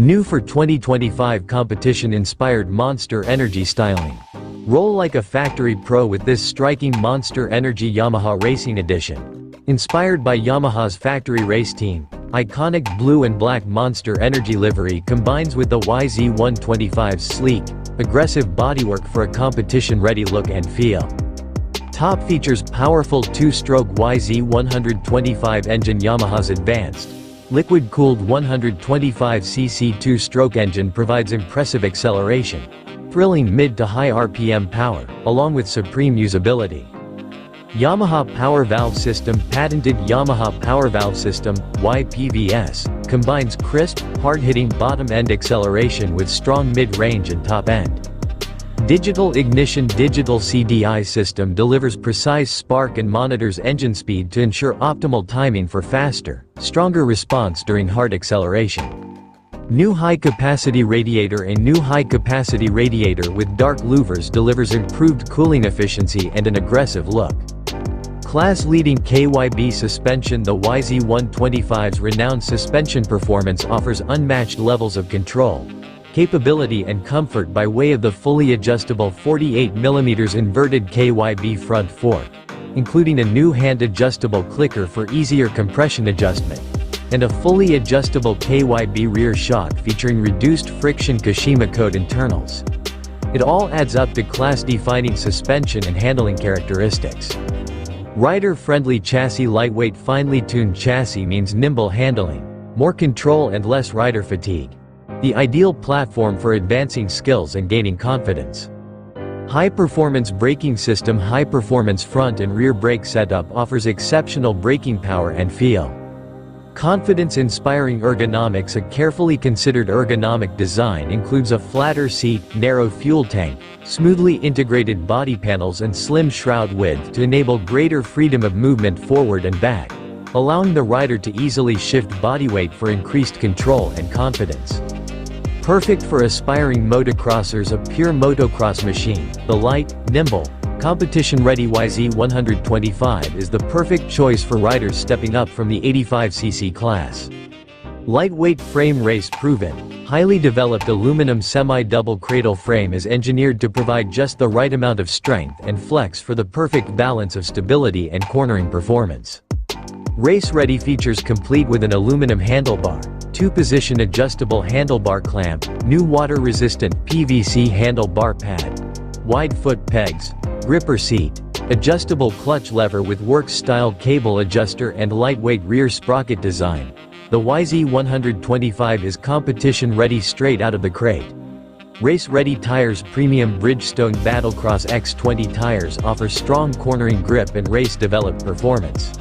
New for 2025 competition-inspired Monster Energy styling. Roll like a factory pro with this striking Monster Energy Yamaha Racing Edition. Inspired by Yamaha's factory race team, iconic blue and black Monster Energy livery combines with the Yz125's sleek, aggressive bodywork for a competition-ready look and feel. Top features powerful two-stroke Yz125 engine. Yamaha's advanced, liquid-cooled 125cc two-stroke engine provides impressive acceleration, thrilling mid to high RPM power, along with supreme usability. Yamaha Power Valve System. Patented Yamaha Power Valve System, YPVS, combines crisp, hard-hitting bottom-end acceleration with strong mid-range and top-end. Digital ignition. Digital CDI system delivers precise spark and monitors engine speed to ensure optimal timing for faster, stronger response during hard acceleration. New high-capacity radiator. A new high-capacity radiator with dark louvers delivers improved cooling efficiency and an aggressive look. Class-leading KYB suspension. The Yz125's renowned suspension performance offers unmatched levels of control, capability and comfort by way of the fully adjustable 48mm inverted KYB front fork, including a new hand-adjustable clicker for easier compression adjustment, and a fully adjustable KYB rear shock featuring reduced friction Kashima Code internals. It all adds up to class-defining suspension and handling characteristics. Rider-friendly chassis. Lightweight, finely tuned chassis means nimble handling, more control and less rider fatigue. The ideal platform for advancing skills and gaining confidence. High-performance braking system. High-performance front and rear brake setup offers exceptional braking power and feel. Confidence-inspiring ergonomics. A carefully considered ergonomic design includes a flatter seat, narrow fuel tank, smoothly integrated body panels and slim shroud width to enable greater freedom of movement forward and back, allowing the rider to easily shift body weight for increased control and confidence. Perfect for aspiring motocrossers. A pure motocross machine, the light, nimble, competition-ready Yz125 is the perfect choice for riders stepping up from the 85cc class. Lightweight frame. Race-proven, highly developed aluminum semi-double cradle frame is engineered to provide just the right amount of strength and flex for the perfect balance of stability and cornering performance. Race-ready features complete with an aluminum handlebar, two-position adjustable handlebar clamp, new water-resistant PVC handlebar pad, wide foot pegs, gripper seat, adjustable clutch lever with works-style cable adjuster and lightweight rear sprocket design. The Yz125 is competition-ready straight out of the crate. Race-ready tires. Premium Bridgestone Battlecross X20 tires offer strong cornering grip and race-developed performance.